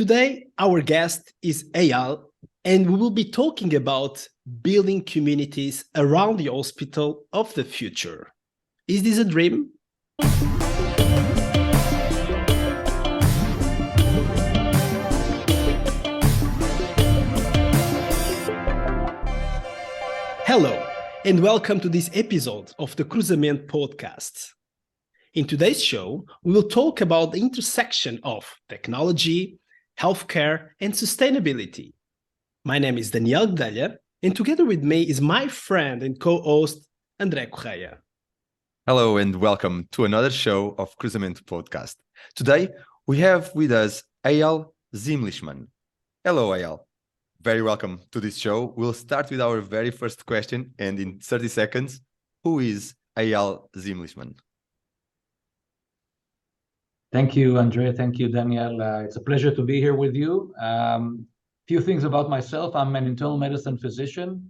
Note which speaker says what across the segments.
Speaker 1: Today, our guest is Eyal, and we will be talking about building communities around the hospital of the future. Is this a dream? Hello, and welcome to this episode of the CRUZAMENTO Podcast. In today's show, we will talk about the intersection of technology, healthcare, and sustainability. My name is Daniel Guedelha, and together with me is my friend and co-host, André Correia.
Speaker 2: Hello, and welcome to another show of CRUZAMENTO Podcast. Today, we have with us Eyal Zimlichman. Hello, Eyal. Very welcome to this show. We'll start with our very first question, and in 30 seconds, who is Eyal Zimlichman?
Speaker 3: Thank you, André. Thank you, Daniel. It's a pleasure to be here with you. Few things about myself. I'm an internal medicine physician.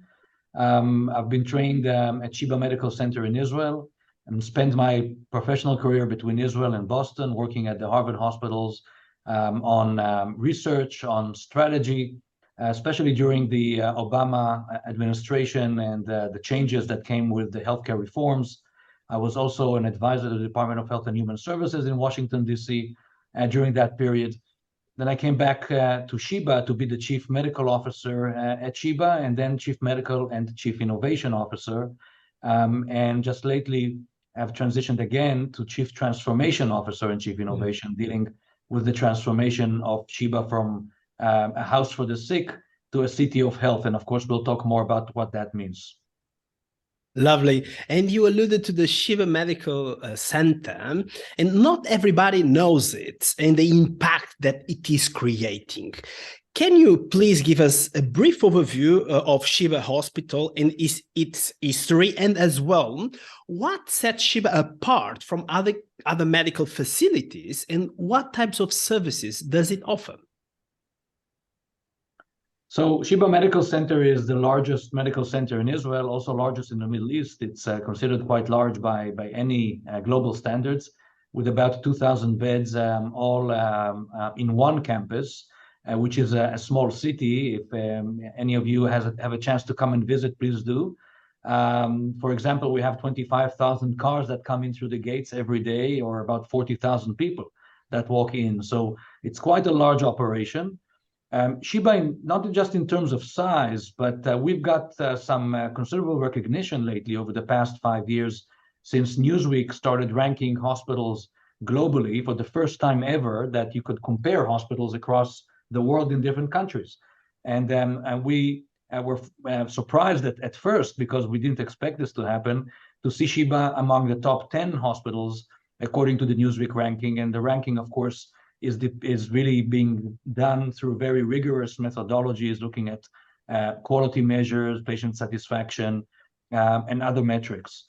Speaker 3: I've been trained at Sheba Medical Center in Israel and spent my professional career between Israel and Boston, working at the Harvard hospitals on research, on strategy, especially during the Obama administration and the changes that came with the healthcare reforms. I was also an advisor to the Department of Health and Human Services in Washington, D.C. During that period. Then I came back to Sheba to be the Chief Medical Officer at Sheba, and then Chief Medical and Chief Innovation Officer. And just lately, I've transitioned again to Chief Transformation Officer and Chief Innovation, dealing with the transformation of Sheba from a house for the sick to a city of health. And of course, we'll talk more about what that means.
Speaker 1: Lovely. And you alluded to the Sheba Medical Center, and not everybody knows it and the impact that it is creating. Can you please give us a brief overview of Sheba Hospital and its history, and as well, what sets Sheba apart from other medical facilities, and what types of services does it offer?
Speaker 3: So Sheba Medical Center is the largest medical center in Israel, also largest in the Middle East. It's considered quite large by any global standards, with about 2,000 beds, all in one campus, which is a small city. If any of you have a chance to come and visit, please do. For example, we have 25,000 cars that come in through the gates every day, or about 40,000 people that walk in. So it's quite a large operation. Sheba, not just in terms of size, but we've got some considerable recognition lately over the past 5 years, since Newsweek started ranking hospitals globally for the first time ever, that you could compare hospitals across the world in different countries. And we were surprised at first, because we didn't expect this to happen, to see Sheba among the top 10 hospitals according to the Newsweek ranking. And the ranking, of course, is really being done through very rigorous methodologies, looking at quality measures, patient satisfaction, and other metrics.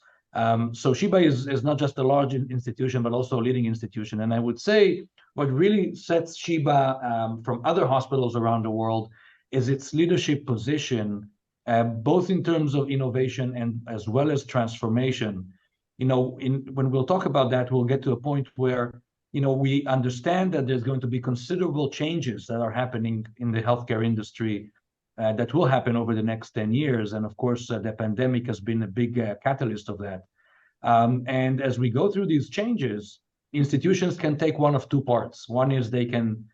Speaker 3: So Sheba is not just a large institution, but also a leading institution. And I would say what really sets Sheba from other hospitals around the world is its leadership position, both in terms of innovation and as well as transformation. When we'll talk about that, we'll get to a point where we understand that there's going to be considerable changes that are happening in the healthcare industry that will happen over the next 10 years. And of course, the pandemic has been a big catalyst of that. And as we go through these changes, institutions can take one of two parts. One is they can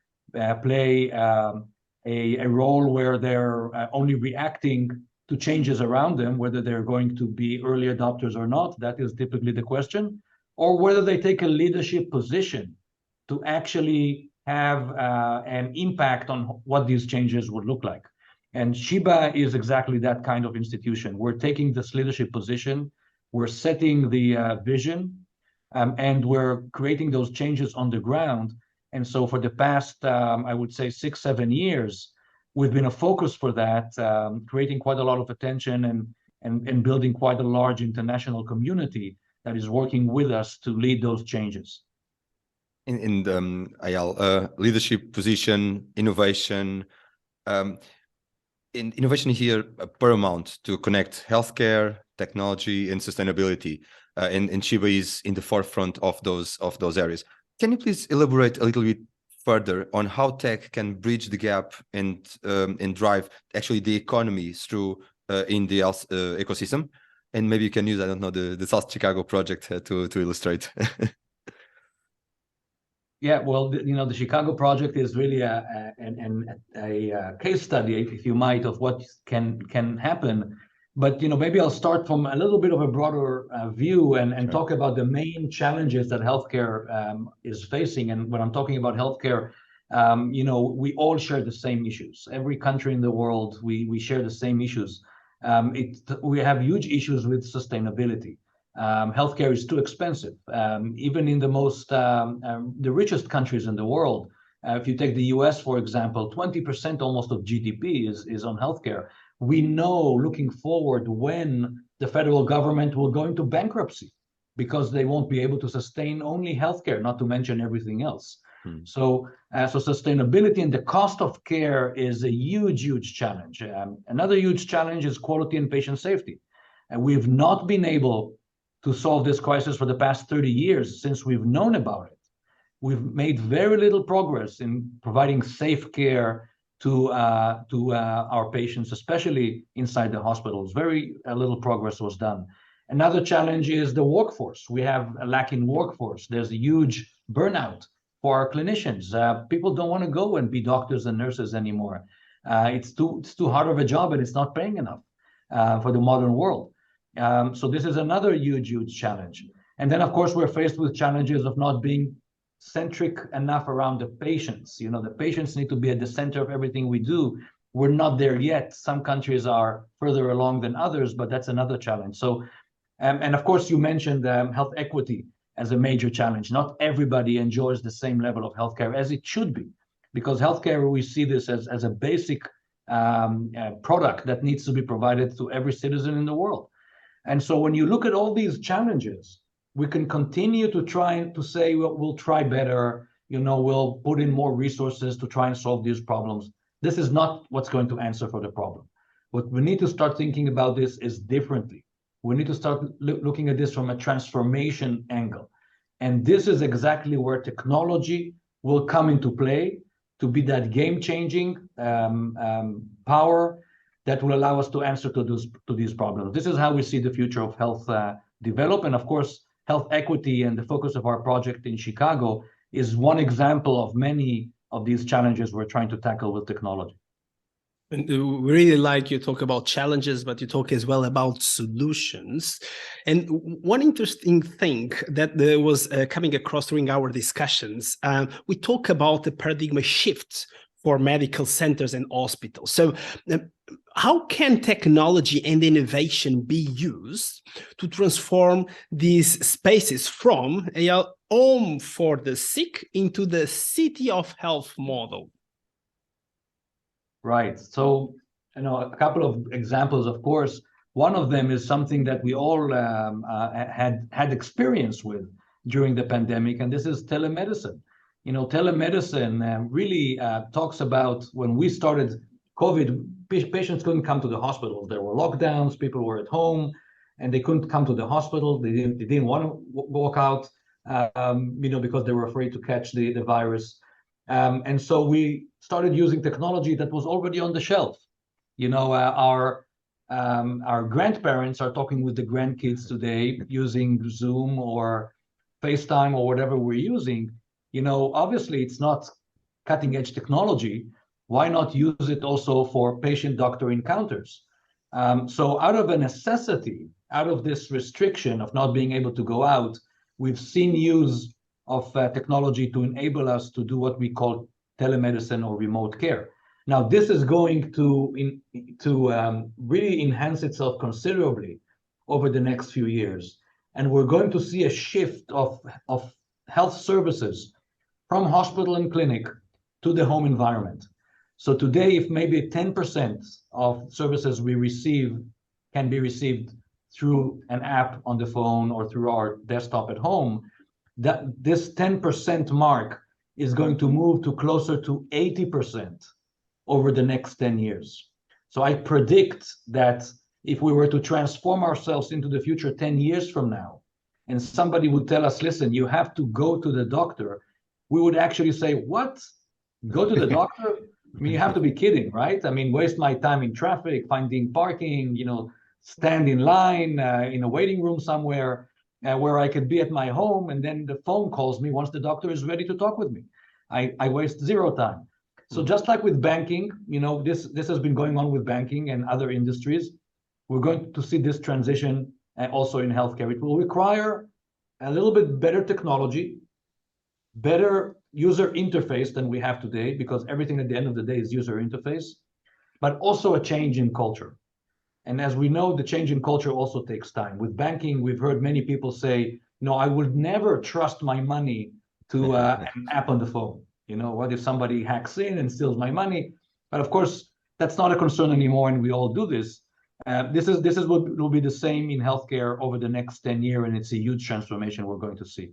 Speaker 3: play a role where they're only reacting to changes around them, whether they're going to be early adopters or not. That is typically the question. Or whether they take a leadership position to actually have an impact on what these changes would look like. And Sheba is exactly that kind of institution. We're taking this leadership position, we're setting the vision, and we're creating those changes on the ground. And so for the past, I would say 6-7 years, we've been a focus for that, creating quite a lot of attention and building quite a large international community that is working with us to lead those changes.
Speaker 2: In Eyal, leadership position, innovation. Innovation here paramount to connect healthcare, technology, and sustainability. And Sheba is in the forefront of those areas. Can you please elaborate a little bit further on how tech can bridge the gap and drive actually the economy through in the health ecosystem. And maybe you can use, I don't know, the South Chicago project to illustrate.
Speaker 3: Yeah, well, the Chicago project is really a case study, if you might, of what can happen. But maybe I'll start from a little bit of a broader view and
Speaker 2: Sure.
Speaker 3: talk about the main challenges that healthcare is facing. And when I'm talking about healthcare, we all share the same issues. Every country in the world, we share the same issues. We have huge issues with sustainability. Healthcare is too expensive. Even in the richest countries in the world, if you take the US, for example, 20% almost of GDP is on healthcare. We know looking forward when the federal government will go into bankruptcy because they won't be able to sustain only healthcare, not to mention everything else. So sustainability and the cost of care is a huge challenge. Another huge challenge is quality and patient safety. And we've not been able to solve this crisis for the past 30 years since we've known about it. We've made very little progress in providing safe care to our patients, especially inside the hospitals. Very little progress was done. Another challenge is the workforce. We have a lack in workforce. There's a huge burnout for our clinicians. People don't want to go and be doctors and nurses anymore. It's too hard of a job and it's not paying enough for the modern world. So this is another huge challenge. And then, of course, we're faced with challenges of not being centric enough around the patients. The patients need to be at the center of everything we do. We're not there yet. Some countries are further along than others, but that's another challenge. So, and of course, you mentioned health equity as a major challenge. Not everybody enjoys the same level of healthcare as it should be, because healthcare, we see this as a basic product that needs to be provided to every citizen in the world. And so when you look at all these challenges, we can continue to try to say, well, we'll try better, we'll put in more resources to try and solve these problems. This is not what's going to answer for the problem. What we need to start thinking about this is differently. We need to start looking at this from a transformation angle. And this is exactly where technology will come into play to be that game-changing power that will allow us to answer to these problems. This is how we see the future of health develop. And of course, health equity and the focus of our project in Chicago is one example of many of these challenges we're trying to tackle with technology.
Speaker 1: And we really like you talk about challenges, but you talk as well about solutions. And one interesting thing that was coming across during our discussions, we talk about the paradigm shift for medical centers and hospitals. So how can technology and innovation be used to transform these spaces from a home for the sick into the city of health model?
Speaker 3: Right. So, a couple of examples, of course. One of them is something that we all had experience with during the pandemic, and this is telemedicine. Telemedicine really talks about when we started COVID, patients couldn't come to the hospitals. There were lockdowns, people were at home, and they couldn't come to the hospital. They didn't want to walk out, because they were afraid to catch the virus. And so we started using technology that was already on the shelf. Our grandparents are talking with the grandkids today using Zoom or FaceTime or whatever we're using. Obviously it's not cutting edge technology. Why not use it also for patient-doctor encounters? So out of a necessity, out of this restriction of not being able to go out, we've seen use of technology to enable us to do what we call telemedicine or remote care. Now, this is going to really enhance itself considerably over the next few years. And we're going to see a shift of health services from hospital and clinic to the home environment. So today, if maybe 10% of services we receive can be received through an app on the phone or through our desktop at home, that this 10% mark is going to move to closer to 80% over the next 10 years. So I predict that if we were to transform ourselves into the future 10 years from now, and somebody would tell us, listen, you have to go to the doctor, we would actually say, what? Go to the doctor. I mean, you have to be kidding, right? I mean, waste my time in traffic, finding parking, stand in line in a waiting room somewhere where I could be at my home, and then the phone calls me once the doctor is ready to talk with me. I waste zero time. So just like with banking, this has been going on with banking and other industries. We're going to see this transition also in healthcare. It will require a little bit better technology, better user interface than we have today, because everything at the end of the day is user interface, but also a change in culture. And as we know, the change in culture also takes time. With banking, we've heard many people say, no, I would never trust my money to an app on the phone. What if somebody hacks in and steals my money? But of course, that's not a concern anymore, and we all do this. This is what will be the same in healthcare over the next 10 years, and it's a huge transformation we're going to see.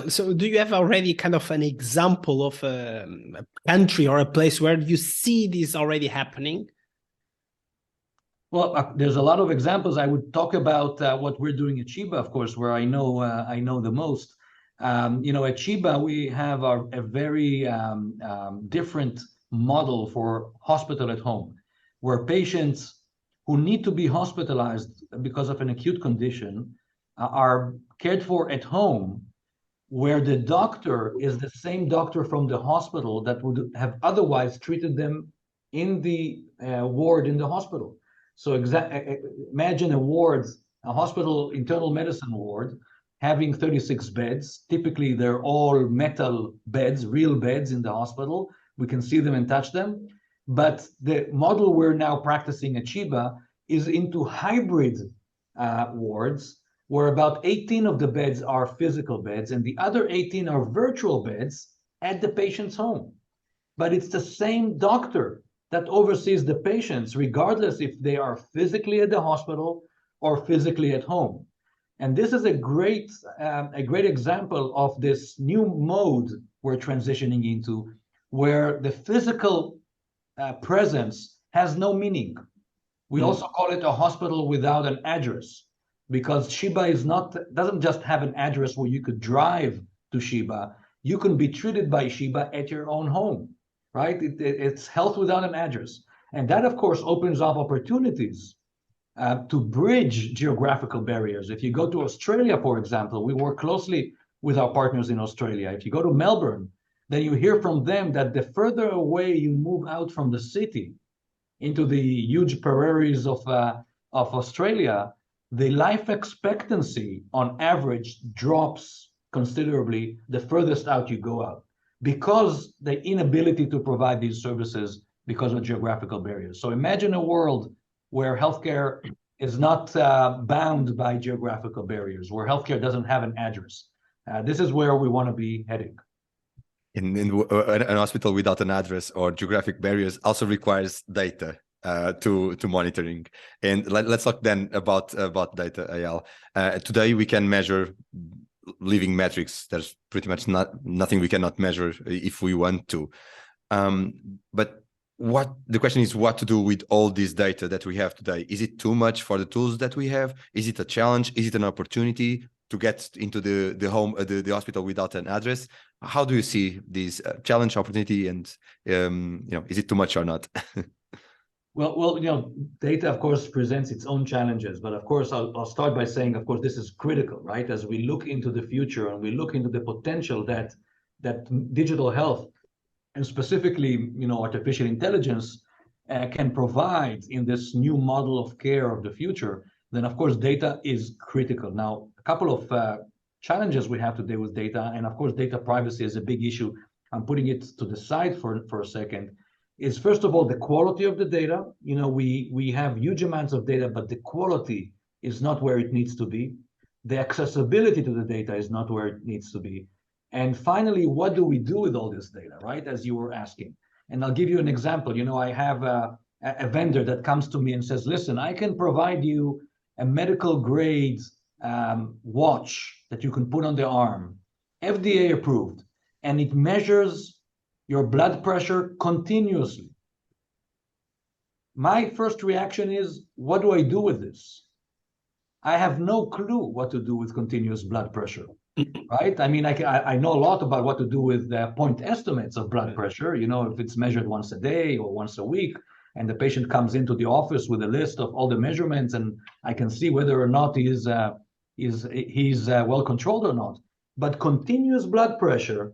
Speaker 1: So do you have already kind of an example of a country or a place where you see this already happening?
Speaker 3: Well, there's a lot of examples. I would talk about what we're doing at Sheba, of course, where I know the most. At Sheba, we have a very different model for hospital at home, where patients who need to be hospitalized because of an acute condition are cared for at home, where the doctor is the same doctor from the hospital that would have otherwise treated them in the ward in the hospital. So imagine a hospital internal medicine ward, having 36 beds. Typically, they're all metal beds, real beds in the hospital. We can see them and touch them. But the model we're now practicing at Sheba is into hybrid wards, where about 18 of the beds are physical beds and the other 18 are virtual beds at the patient's home. But it's the same doctor that oversees the patients, regardless if they are physically at the hospital or physically at home. And this is a great example of this new mode we're transitioning into, where the physical presence has no meaning. We also call it a hospital without an address, because Sheba doesn't just have an address where you could drive to Sheba. You can be treated by Sheba at your own home, right? It's health without an address. And that, of course, opens up opportunities to bridge geographical barriers. If you go to Australia, for example, we work closely with our partners in Australia. If you go to Melbourne, then you hear from them that the further away you move out from the city into the huge prairies of Australia, the life expectancy on average drops considerably the furthest out you go out, because the inability to provide these services because of geographical barriers. So imagine a world where healthcare is not bound by geographical barriers, where healthcare doesn't have an address. This is where we want to be heading.
Speaker 2: In an hospital without an address or geographic barriers also requires data to monitoring. And let's talk then about data, Eyal. Today we can measure living metrics. There's pretty much nothing we cannot measure if we want to. But the question is what to do with all this data that we have today. Is it too much for the tools that we have? Is it a challenge? Is it an opportunity to get into the hospital without an address? How do you see this challenge, opportunity, and is it too much or not?
Speaker 3: Well, data, of course, presents its own challenges. But of course, I'll start by saying, of course, this is critical, right? As we look into the future and we look into the potential that digital health and specifically, artificial intelligence can provide in this new model of care of the future, then of course, data is critical. Now, a couple of challenges we have today with data, and of course, data privacy is a big issue. I'm putting it to the side for a second. Is first of all the quality of the data. We have huge amounts of data, but the quality is not where it needs to be. The accessibility to the data is not where it needs to be. And finally, what do we do with all this data, right? As you were asking. And I'll give you an example. I have a vendor that comes to me and says, listen, I can provide you a medical grade watch that you can put on the arm, FDA approved, and it measures your blood pressure continuously. My first reaction is, what do I do with this? I have no clue what to do with continuous blood pressure. right? I mean, I know a lot about what to do with point estimates of blood pressure. You know, if it's measured once a day or once a week, and the patient comes into the office with a list of all the measurements, and I can see whether or not he's well controlled or not. But continuous blood pressure,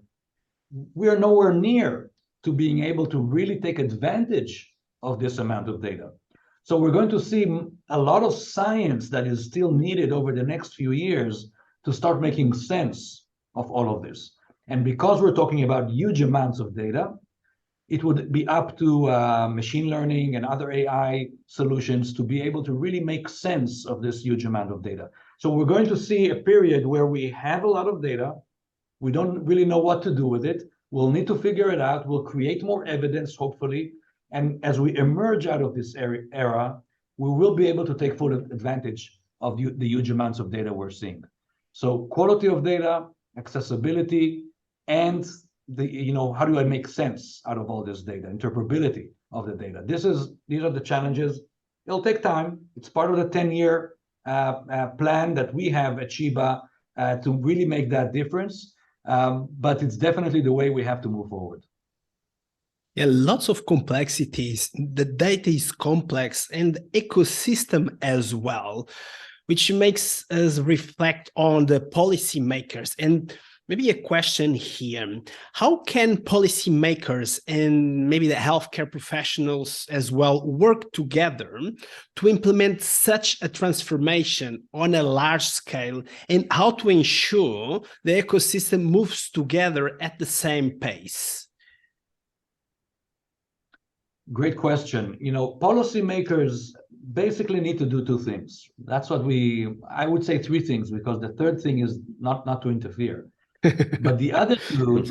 Speaker 3: we are nowhere near to being able to really take advantage of this amount of data. So we're going to see a lot of science that is still needed over the next few years to start making sense of all of this. And because we're talking about huge amounts of data, it would be up to machine learning and other AI solutions to be able to really make sense of this huge amount of data. So we're going to see a period where we have a lot of data. We don't really know what to do with it. We'll need to figure it out. We'll create more evidence, hopefully. And as we emerge out of this era, we will be able to take full advantage of the huge amounts of data we're seeing. So quality of data, accessibility, and how do I make sense out of all this data, interpretability of the data. These are the challenges. It'll take time. It's part of the 10-year plan that we have at Sheba to really make that difference. But it's definitely the way we have to move forward.
Speaker 1: Yeah, lots of complexities. The data is complex and the ecosystem as well, which makes us reflect on the policymakers. And maybe a question here, how can policymakers and maybe the healthcare professionals as well work together to implement such a transformation on a large scale, and how to ensure the ecosystem moves together at the same pace?
Speaker 3: Great question. Policymakers basically need to do two things. That's what I would say three things, because the third thing is not to interfere. But the other two,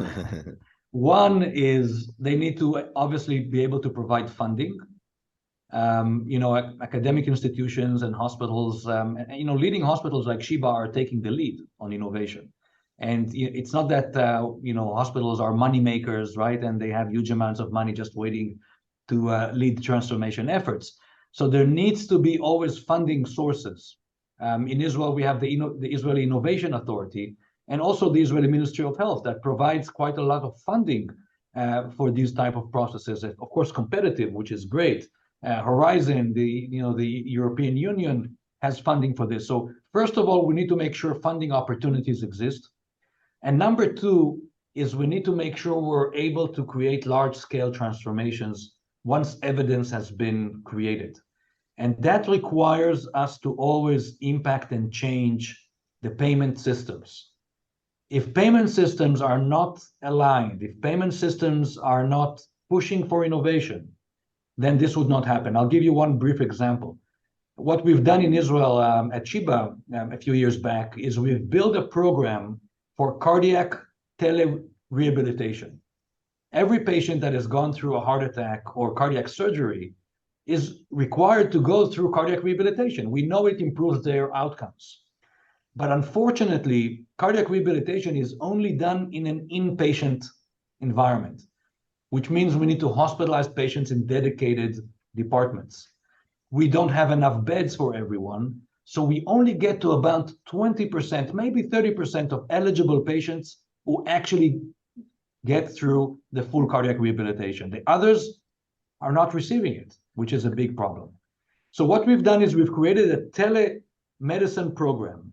Speaker 3: one is they need to obviously be able to provide funding. Academic institutions and hospitals, leading hospitals like Sheba are taking the lead on innovation. And it's not that, hospitals are money makers, right? And they have huge amounts of money just waiting to lead transformation efforts. So there needs to be always funding sources. In Israel, we have the Israeli Innovation Authority, and also the Israeli Ministry of Health that provides quite a lot of funding for these type of processes. Of course, competitive, which is great. Horizon, the European Union has funding for this. So first of all, we need to make sure funding opportunities exist. And number two is we need to make sure we're able to create large-scale transformations once evidence has been created. And that requires us to always impact and change the payment systems. If payment systems are not aligned, if payment systems are not pushing for innovation, then this would not happen. I'll give you one brief example. What we've done in Israel at Sheba a few years back is we've built a program for cardiac tele-rehabilitation. Every patient that has gone through a heart attack or cardiac surgery is required to go through cardiac rehabilitation. We know it improves their outcomes. But unfortunately, cardiac rehabilitation is only done in an inpatient environment, which means we need to hospitalize patients in dedicated departments. We don't have enough beds for everyone, so we only get to about 20%, maybe 30% of eligible patients who actually get through the full cardiac rehabilitation. The others are not receiving it, which is a big problem. So what we've done is we've created a telemedicine program,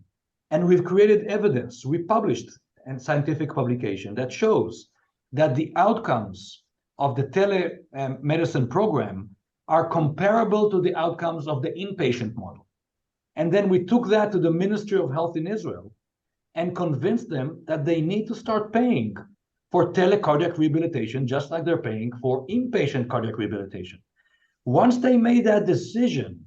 Speaker 3: and we've created evidence. We published a scientific publication that shows that the outcomes of the telemedicine program are comparable to the outcomes of the inpatient model. And then we took that to the Ministry of Health in Israel and convinced them that they need to start paying for telecardiac rehabilitation, just like they're paying for inpatient cardiac rehabilitation. Once they made that decision,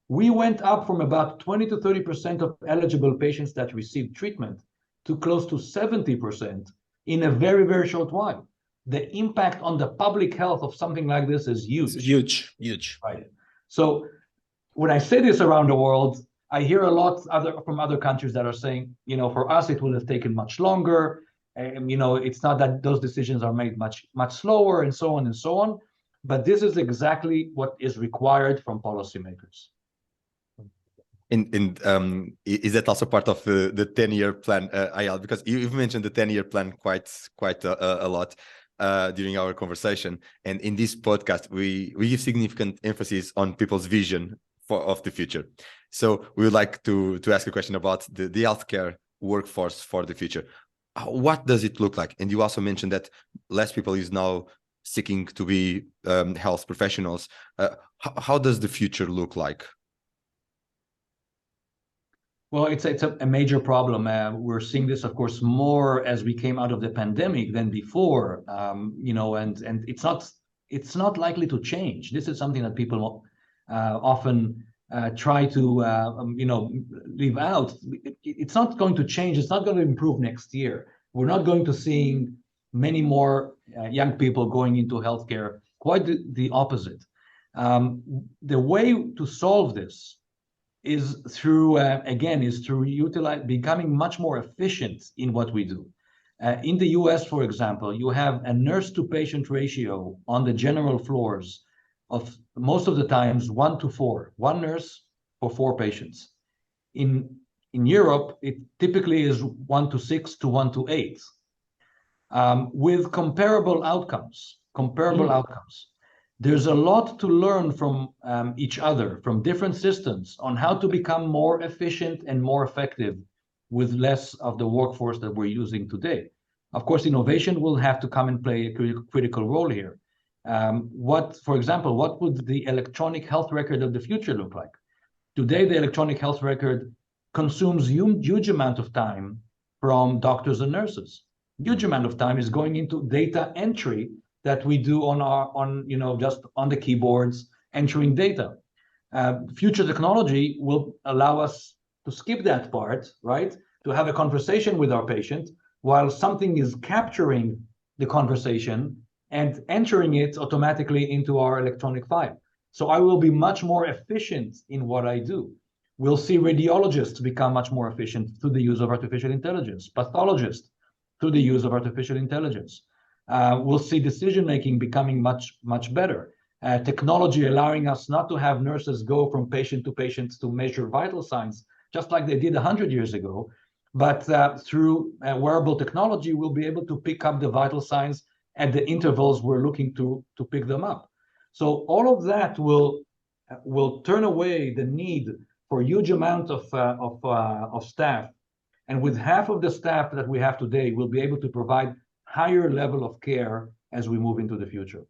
Speaker 3: we went up from about 20 to 30% of eligible patients that received treatment to close to 70% in a very, very short while. The impact on the public health of something like this is huge.
Speaker 1: It's huge.
Speaker 3: Right. So when I say this around the world, I hear a lot from other countries that are saying, for us, it will have taken much longer. It's not that those decisions are made much slower, and so on and so on. But this is exactly what is required from policymakers.
Speaker 2: Is that also part of the 10-year plan, Eyal? Because you've mentioned the 10-year plan quite a lot during our conversation, and in this podcast we give significant emphasis on people's vision of the future. So we would like to ask a question about the healthcare workforce for the future. What does it look like? And you also mentioned that less people is now seeking to be health professionals. How does the future look like?
Speaker 3: Well, it's a major problem. We're seeing this, of course, more as we came out of the pandemic than before. And it's not likely to change. This is something that people often try to leave out. It's not going to change. It's not going to improve next year. We're not going to seeing many more young people going into healthcare. Quite the opposite. The way to solve this is through becoming much more efficient in what we do. In the US, for example, you have a nurse-to-patient ratio on the general floors of most of the times 1 to 4, one nurse for 4 patients. In Europe, it typically is 1 to 6 to 1 to 8, with comparable outcomes. There's a lot to learn from each other, from different systems, on how to become more efficient and more effective with less of the workforce that we're using today. Of course, innovation will have to come and play a critical role here. For example, what would the electronic health record of the future look like? Today, the electronic health record consumes huge amount of time from doctors and nurses. Huge amount of time is going into data entry that we do just on the keyboards, entering data. Future technology will allow us to skip that part, right? To have a conversation with our patient while something is capturing the conversation and entering it automatically into our electronic file. So I will be much more efficient in what I do. We'll see radiologists become much more efficient through the use of artificial intelligence, pathologists through the use of artificial intelligence. We'll see decision-making becoming much better. Technology allowing us not to have nurses go from patient to patient to measure vital signs, just like they did 100 years ago, but through wearable technology, we'll be able to pick up the vital signs at the intervals we're looking to pick them up. So all of that will turn away the need for a huge amount of staff. And with half of the staff that we have today, we'll be able to provide higher level of care as we move into the future.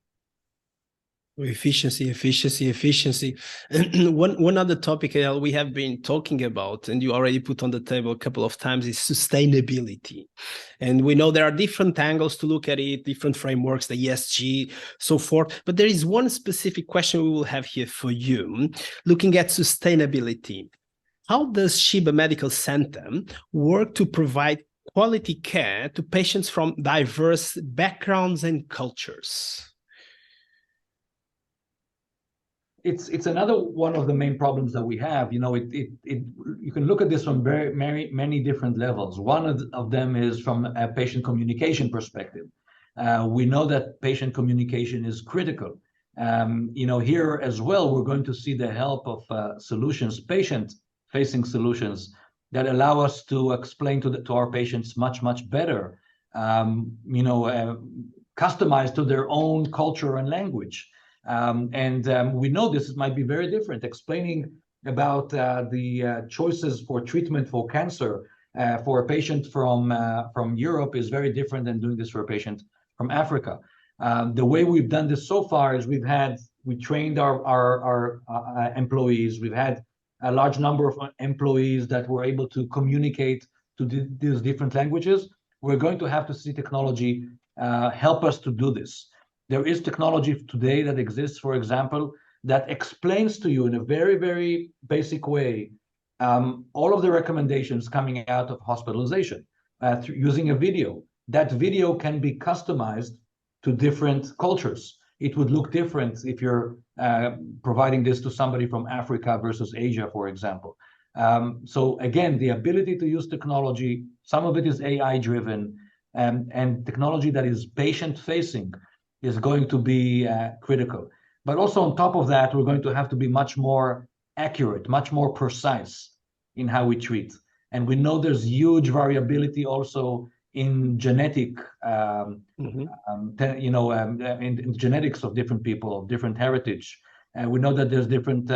Speaker 1: Efficiency. And one other topic we have been talking about, and you already put on the table a couple of times, is sustainability. And we know there are different angles to look at it, different frameworks, the ESG, so forth. But there is one specific question we will have here for you, looking at sustainability. How does Sheba Medical Center work to provide quality care to patients from diverse backgrounds and cultures?
Speaker 3: It's another one of the main problems that we have. You can look at this from many different levels. One of them is from a patient communication perspective. We know that patient communication is critical. Here as well, we're going to see the help of solutions, patient-facing solutions that allow us to explain to our patients much better, customized to their own culture and language. We know this might be very different. Explaining about the choices for treatment for cancer for a patient from Europe is very different than doing this for a patient from Africa. The way we've done this so far is we trained our employees. We've had a large number of employees that were able to communicate to these different languages. We're going to have to see technology help us to do this. There is technology today that exists, for example, that explains to you in a very, very basic way all of the recommendations coming out of hospitalization using a video. That video can be customized to different cultures. It would look different if you're providing this to somebody from Africa versus Asia, for example. So again, the ability to use technology, some of it is AI-driven, and technology that is patient-facing is going to be critical. But also on top of that, we're going to have to be much more accurate, much more precise in how we treat. And we know there's huge variability also in genetic, in genetics of different people, of different heritage. We know that there's different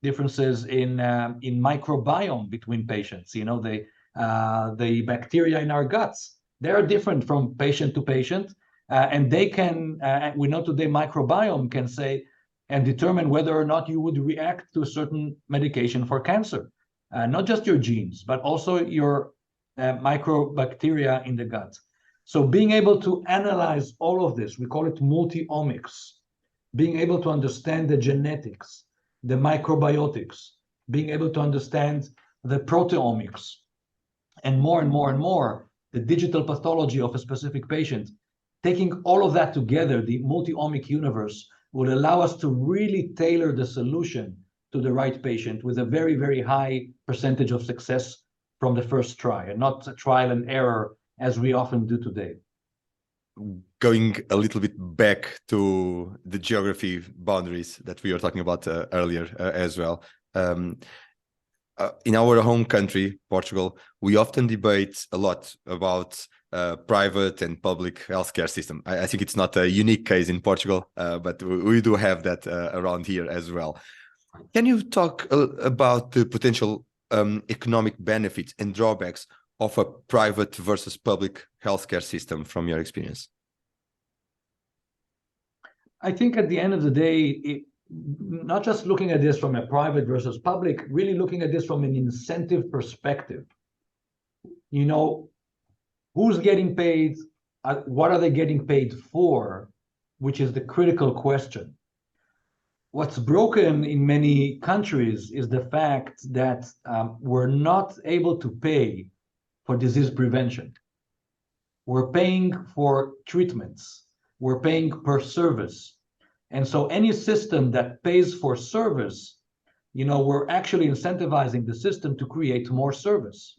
Speaker 3: differences in microbiome between patients. You know, the bacteria in our guts, they are different from patient to patient, and they can. We know today microbiome can say and determine whether or not you would react to a certain medication for cancer. Not just your genes, but also your microbacteria in the gut. So being able to analyze all of this, we call it multiomics, being able to understand the genetics, the microbiotics, being able to understand the proteomics, and more, the digital pathology of a specific patient, taking all of that together, the multi-omic universe will allow us to really tailor the solution to the right patient with a very, very high percentage of success from the first try, and not a trial and error as we often do today.
Speaker 2: Going a little bit back to the geography boundaries that we were talking about earlier as well. In our home country, Portugal, we often debate a lot about private and public healthcare system. I think it's not a unique case in Portugal, but we do have that around here as well. Can you talk about the potential economic benefits and drawbacks of a private versus public healthcare system from your experience?
Speaker 3: I think at the end of the day, not just looking at this from a private versus public, really looking at this from an incentive perspective. You know, who's getting paid? What are they getting paid for? Which is the critical question. What's broken in many countries is the fact that we're not able to pay for disease prevention. We're paying for treatments. We're paying per service. And so any system that pays for service, you know, we're actually incentivizing the system to create more service.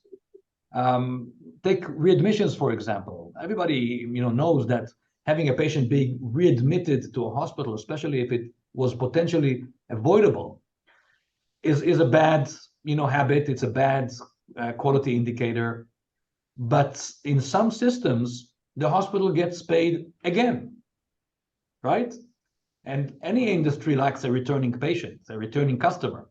Speaker 3: Take readmissions, for example. Everybody, you know, knows that having a patient being readmitted to a hospital, especially if it was potentially avoidable, is a bad, you know, habit. It's a bad quality indicator. But in some systems, the hospital gets paid again, right? And any industry likes a returning patient, a returning customer.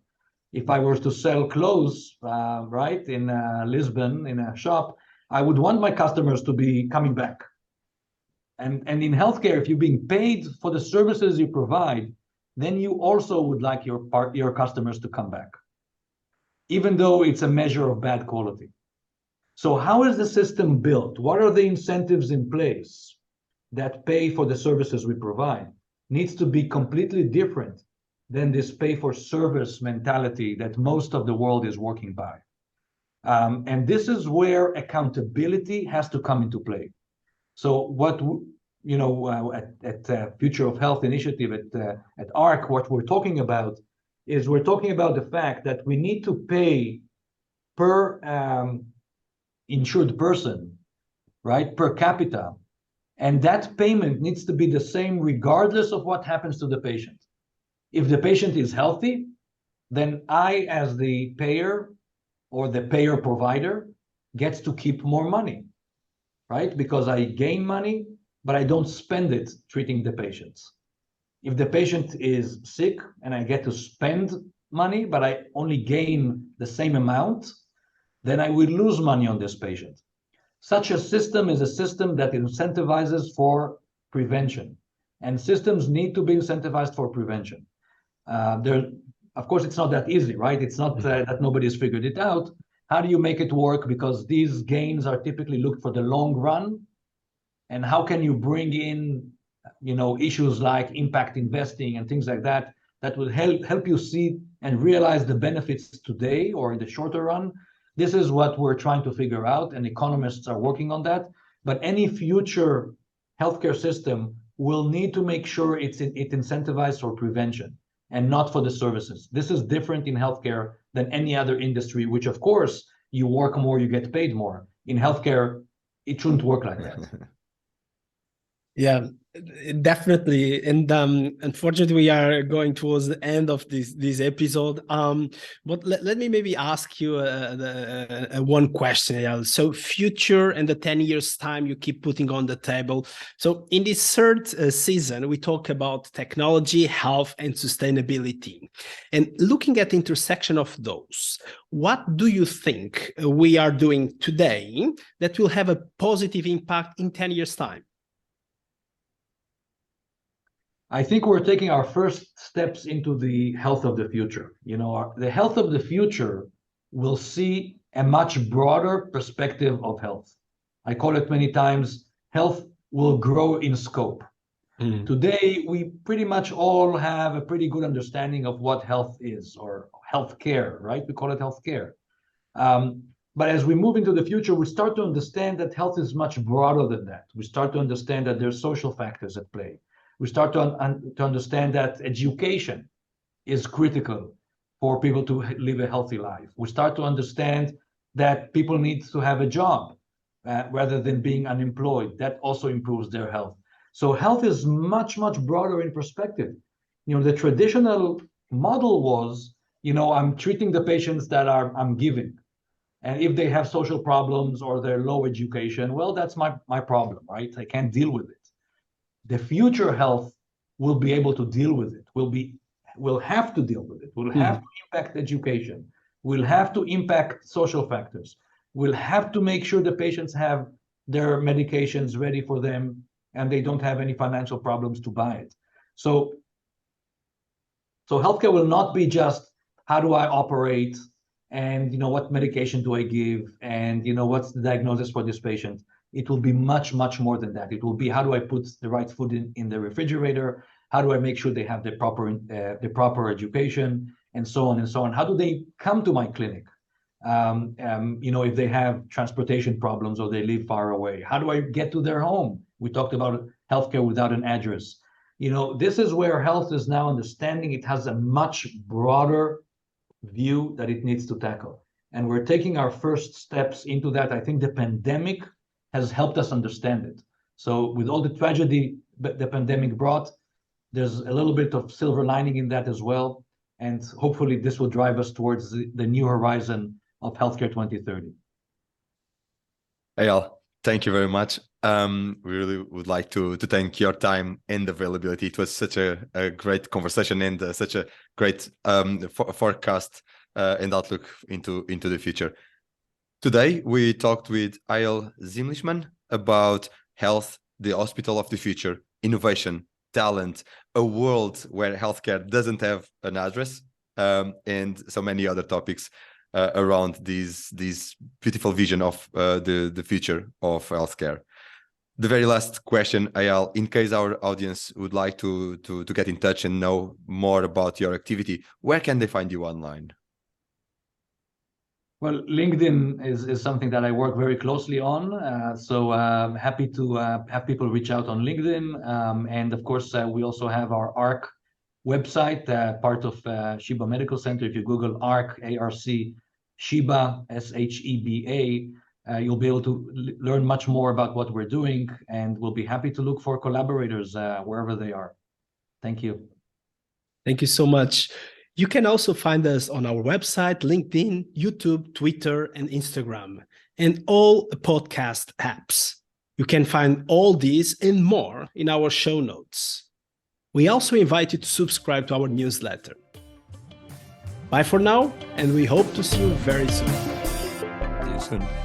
Speaker 3: If I were to sell clothes, right, in Lisbon, in a shop, I would want my customers to be coming back. And in healthcare, if you're being paid for the services you provide, then you also would like your customers to come back, even though it's a measure of bad quality. So how is the system built? What are the incentives in place that pay for the services we provide? Needs to be completely different than this pay-for-service mentality that most of the world is working by. And this is where accountability has to come into play. So what, you know, at Future of Health Initiative, at ARC, what we're talking about is we're talking about the fact that we need to pay per insured person, right, per capita. And that payment needs to be the same regardless of what happens to the patient. If the patient is healthy, then I, as the payer or the payer provider, gets to keep more money, right? Because I gain money, but I don't spend it treating the patients. If the patient is sick and I get to spend money, but I only gain the same amount, then I will lose money on this patient. Such a system is a system that incentivizes for prevention, and systems need to be incentivized for prevention. Of course, it's not that easy, right? It's not that nobody's figured it out. How do you make it work? Because these gains are typically looked for the long run. And how can you bring in, you know, issues like impact investing and things like that, that will help you see and realize the benefits today or in the shorter run? This is what we're trying to figure out, and economists are working on that. But any future healthcare system will need to make sure it incentivized for prevention and not for the services. This is different in healthcare than any other industry, which of course, you work more, you get paid more. In healthcare, it shouldn't work like that.
Speaker 1: Yeah, definitely. And unfortunately, we are going towards the end of this episode. But let me maybe ask you one question, Eyal. So future and the 10 years time you keep putting on the table. So in this third season, we talk about technology, health, and sustainability. And looking at the intersection of those, what do you think we are doing today that will have a positive impact in 10 years' time?
Speaker 3: I think we're taking our first steps into the health of the future. The health of the future will see a much broader perspective of health. I call it many times, health will grow in scope. Today, we pretty much all have a pretty good understanding of what health is, or healthcare, right? We call it healthcare. But as we move into the future, we start to understand that health is much broader than that. We start to understand that there's social factors at play. We start to understand that education is critical for people to live a healthy life. We start to understand that people need to have a job rather than being unemployed. That also improves their health. So health is much, much broader in perspective. The traditional model was, I'm treating the patients that I'm giving. And if they have social problems or they're low education, well, that's my problem, right? I can't deal with it. The future health will be able to deal with it. We'll have to deal with it. We'll have to impact education. We'll have to impact social factors. We'll have to make sure the patients have their medications ready for them and they don't have any financial problems to buy it. So healthcare will not be just how do I operate and what medication do I give and what's the diagnosis for this patient. It will be much, much more than that. It will be how do I put the right food in the refrigerator? How do I make sure they have the proper education, and so on and so on? How do they come to my clinic? If they have transportation problems or they live far away, how do I get to their home? We talked about healthcare without an address. This is where health is now understanding it has a much broader view that it needs to tackle. And we're taking our first steps into that. I think the pandemic has helped us understand it. So with all the tragedy the pandemic brought, there's a little bit of silver lining in that as well. And hopefully this will drive us towards the new horizon of Healthcare 2030.
Speaker 2: Eyal, thank you very much. We really would like to thank your time and availability. It was such a great conversation and such a great forecast and outlook into the future. Today, we talked with Eyal Zimlichman about health, the hospital of the future, innovation, talent, a world where healthcare doesn't have an address, and so many other topics around this beautiful vision of the future of healthcare. The very last question, Eyal, in case our audience would like to get in touch and know more about your activity, where can they find you online?
Speaker 3: Well, LinkedIn is something that I work very closely on. So I'm happy to have people reach out on LinkedIn. And of course, we also have our ARC website, part of Sheba Medical Center. If you Google ARC, A-R-C, Sheba, S-H-E-B-A, you'll be able to learn much more about what we're doing. And we'll be happy to look for collaborators wherever they are. Thank you.
Speaker 1: Thank you so much. You can also find us on our website, LinkedIn, YouTube, Twitter, and Instagram, and all podcast apps. You can find all these and more in our show notes. We also invite you to subscribe to our newsletter. Bye for now, and we hope to see you very soon.
Speaker 2: See you soon.